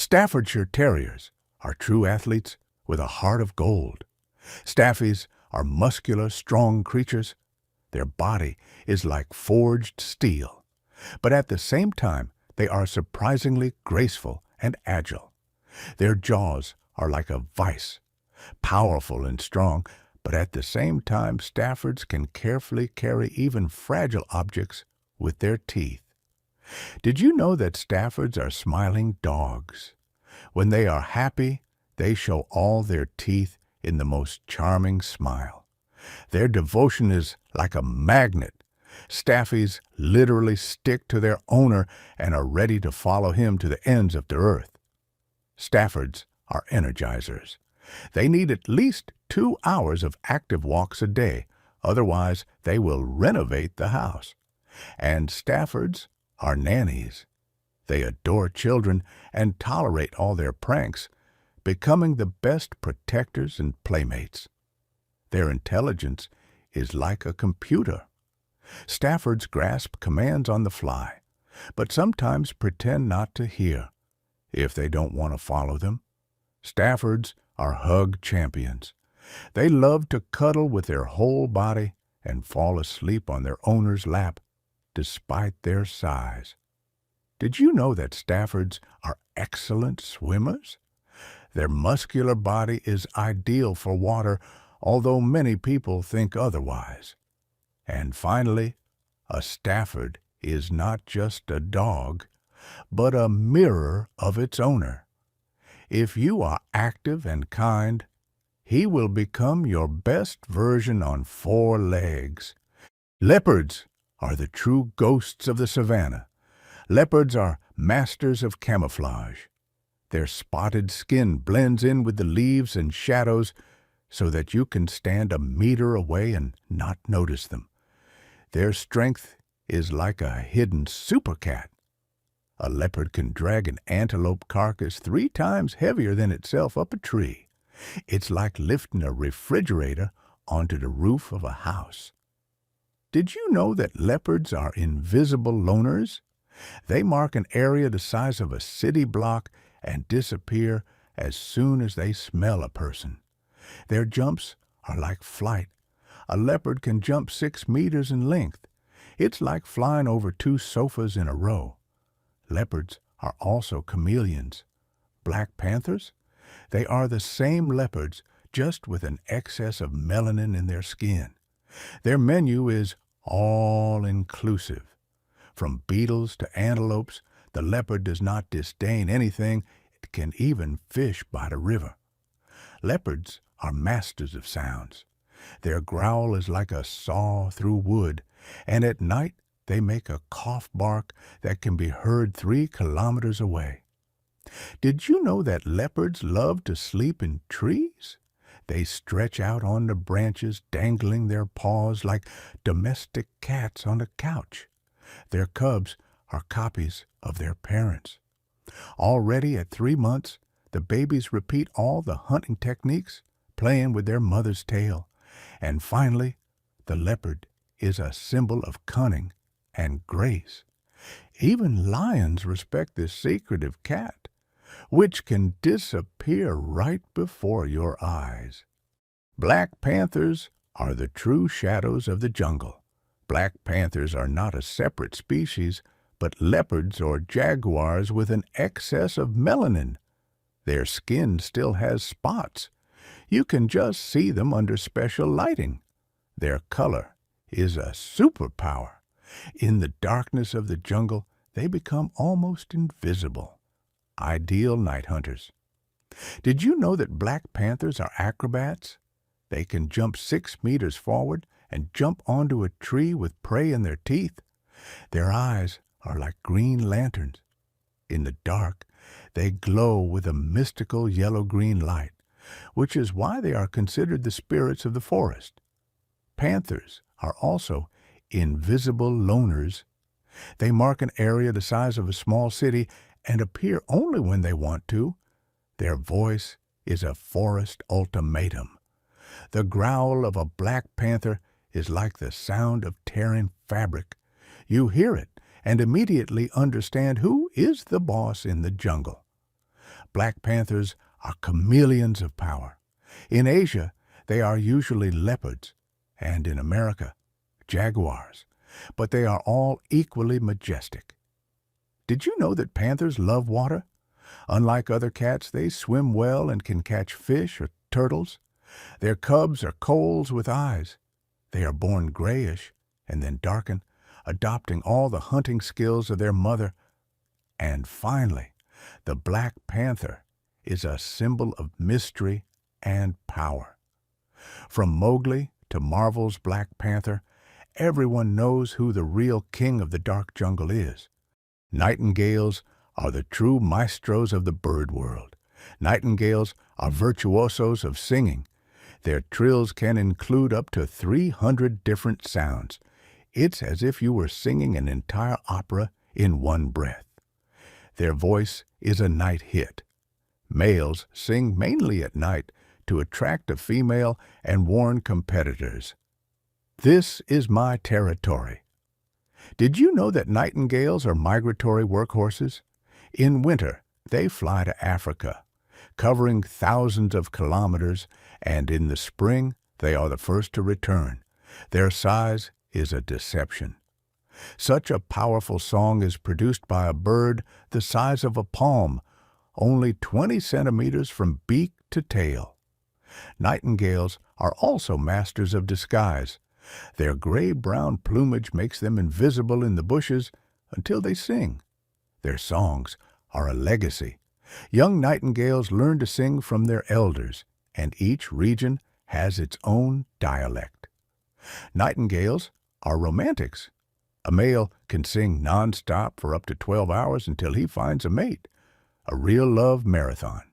Staffordshire Terriers are true athletes with a heart of gold. Staffies are muscular, strong creatures. Their body is like forged steel, but at the same time, they are surprisingly graceful and agile. Their jaws are like a vice, powerful and strong, but at the same time, Staffords can carefully carry even fragile objects with their teeth. Did you know that Staffords are smiling dogs? When they are happy, they show all their teeth in the most charming smile. Their devotion is like a magnet. Staffies literally stick to their owner and are ready to follow him to the ends of the earth. Staffords are energizers. They need at least 2 hours of active walks a day, otherwise they will renovate the house. And Staffords are nannies. They adore children and tolerate all their pranks, becoming the best protectors and playmates. Their intelligence is like a computer. Staffords grasp commands on the fly, but sometimes pretend not to hear if they don't want to follow them. Staffords are hug champions. They love to cuddle with their whole body and fall asleep on their owner's lap, despite their size. Did you know that Staffords are excellent swimmers? Their muscular body is ideal for water, although many people think otherwise. And finally, a Stafford is not just a dog, but a mirror of its owner. If you are active and kind, he will become your best version on 4 legs. Leopards are the true ghosts of the savannah. Leopards are masters of camouflage. Their spotted skin blends in with the leaves and shadows so that you can stand a meter away and not notice them. Their strength is like a hidden supercat. A leopard can drag an antelope carcass 3 times heavier than itself up a tree. It's like lifting a refrigerator onto the roof of a house. Did you know that leopards are invisible loners? They mark an area the size of a city block and disappear as soon as they smell a person. Their jumps are like flight. A leopard can jump 6 meters in length. It's like flying over 2 sofas in a row. Leopards are also chameleons. Black panthers? They are the same leopards, just with an excess of melanin in their skin. Their menu is all-inclusive. From beetles to antelopes, the leopard does not disdain anything. It can even fish by the river. Leopards are masters of sounds. Their growl is like a saw through wood, and at night they make a cough bark that can be heard 3 kilometers away. Did you know that leopards love to sleep in trees? They stretch out on the branches, dangling their paws like domestic cats on a couch. Their cubs are copies of their parents. Already at 3 months, the babies repeat all the hunting techniques, playing with their mother's tail. And finally, the leopard is a symbol of cunning and grace. Even lions respect this secretive cat, which can disappear right before your eyes. Black panthers are the true shadows of the jungle. Black panthers are not a separate species, but leopards or jaguars with an excess of melanin. Their skin still has spots. You can just see them under special lighting. Their color is a superpower. In the darkness of the jungle, they become almost invisible. Ideal night hunters. Did you know that black panthers are acrobats? They can jump 6 meters forward and jump onto a tree with prey in their teeth. Their eyes are like green lanterns. In the dark, they glow with a mystical yellow-green light, which is why they are considered the spirits of the forest. Panthers are also invisible loners. They mark an area the size of a small city and appear only when they want to. Their voice is a forest ultimatum. The growl of a black panther is like the sound of tearing fabric. You hear it and immediately understand who is the boss in the jungle. black panthers are chameleons of power. In Asia, they are usually leopards, and in America, jaguars, but they are all equally majestic. Did you know that panthers love water? Unlike other cats, they swim well and can catch fish or turtles. Their cubs are coals with eyes. They are born grayish and then darken, adopting all the hunting skills of their mother. And finally, the black panther is a symbol of mystery and power. From Mowgli to Marvel's Black Panther, everyone knows who the real king of the dark jungle is. Nightingales are the true maestros of the bird world. Nightingales are virtuosos of singing. Their trills can include up to 300 different sounds. It's as if you were singing an entire opera in one breath. Their voice is a night hit. Males sing mainly at night to attract a female and warn competitors. This is my territory. Did you know that nightingales are migratory workhorses? In winter, they fly to Africa, covering thousands of kilometers, and in the spring, they are the first to return. Their size is a deception. Such a powerful song is produced by a bird the size of a palm, only 20 centimeters from beak to tail. Nightingales are also masters of disguise. Their gray-brown plumage makes them invisible in the bushes until they sing. Their songs are a legacy. Young nightingales learn to sing from their elders, and each region has its own dialect. Nightingales are romantics. A male can sing non-stop for up to 12 hours until he finds a mate, a real love marathon.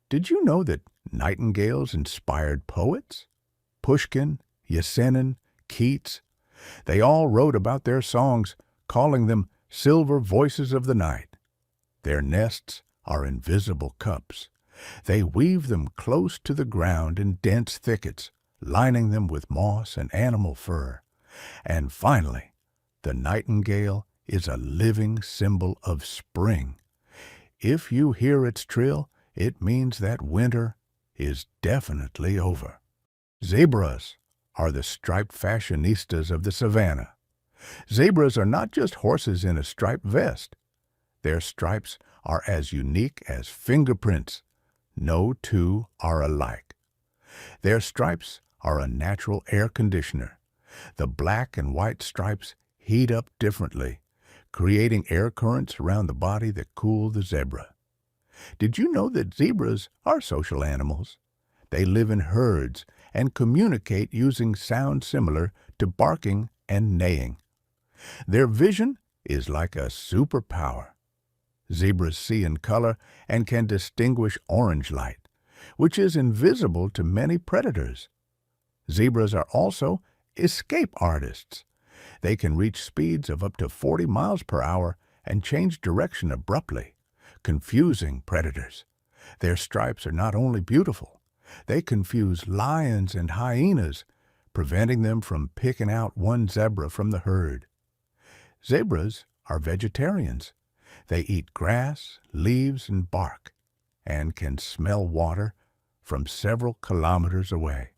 Did you know that nightingales inspired poets? Pushkin, Yesenin, Keats. They all wrote about their songs, calling them silver voices of the night. Their nests are invisible cups. They weave them close to the ground in dense thickets, lining them with moss and animal fur. And finally, the nightingale is a living symbol of spring. If you hear its trill, it means that winter is definitely over. Zebras are the striped fashionistas of the savannah. Zebras are not just horses in a striped vest. Their stripes are as unique as fingerprints. No two are alike. Their stripes are a natural air conditioner. The black and white stripes heat up differently, creating air currents around the body that cool the zebra. Did you know that zebras are social animals? They live in herds and communicate using sounds similar to barking and neighing. Their vision is like a superpower. Zebras see in color and can distinguish orange light, which is invisible to many predators. Zebras are also escape artists. They can reach speeds of up to 40 miles per hour and change direction abruptly, confusing predators. Their stripes are not only beautiful, they confuse lions and hyenas, preventing them from picking out one zebra from the herd. Zebras are vegetarians. They eat grass, leaves, and bark, and can smell water from several kilometers away.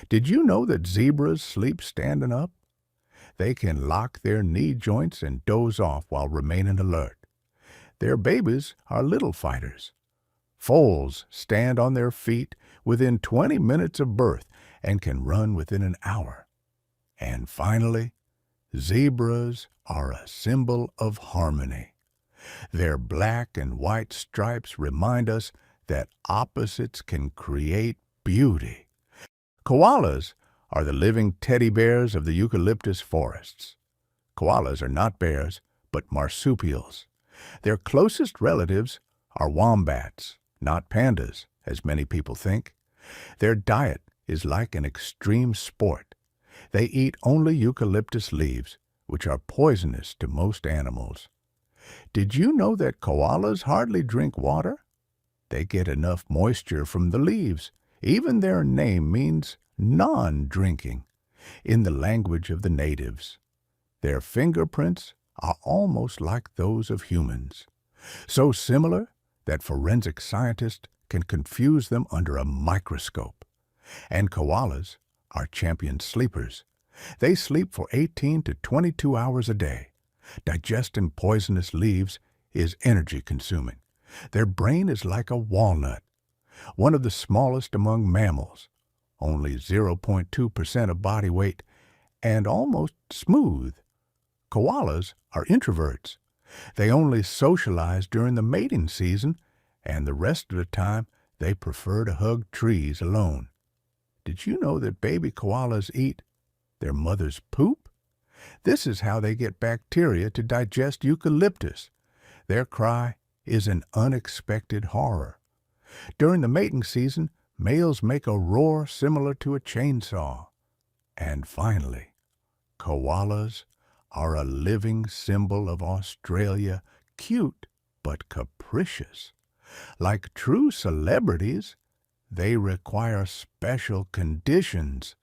Did you know that zebras sleep standing up? They can lock their knee joints and doze off while remaining alert. Their babies are little fighters. Foals stand on their feet within 20 minutes of birth and can run within an hour. And finally, zebras are a symbol of harmony. Their black and white stripes remind us that opposites can create beauty. Koalas are the living teddy bears of the eucalyptus forests. Koalas are not bears, but marsupials. Their closest relatives are wombats, not pandas, as many people think. Their diet is like an extreme sport. They eat only eucalyptus leaves, which are poisonous to most animals. Did you know that koalas hardly drink water? They get enough moisture from the leaves. Even their name means non-drinking in the language of the natives. Their fingerprints are almost like those of humans. So similar that forensic scientists can confuse them under a microscope. And koalas are champion sleepers. They sleep for 18 to 22 hours a day. Digesting poisonous leaves is energy-consuming. Their brain is like a walnut, one of the smallest among mammals, only 0.2% of body weight, and almost smooth. Koalas are introverts. They only socialize during the mating season, and the rest of the time they prefer to hug trees alone. Did you know that baby koalas eat their mother's poop? This is how they get bacteria to digest eucalyptus. Their cry is an unexpected horror. During the mating season, males make a roar similar to a chainsaw. And finally, koalas are a living symbol of Australia, cute but capricious. Like true celebrities, they require special conditions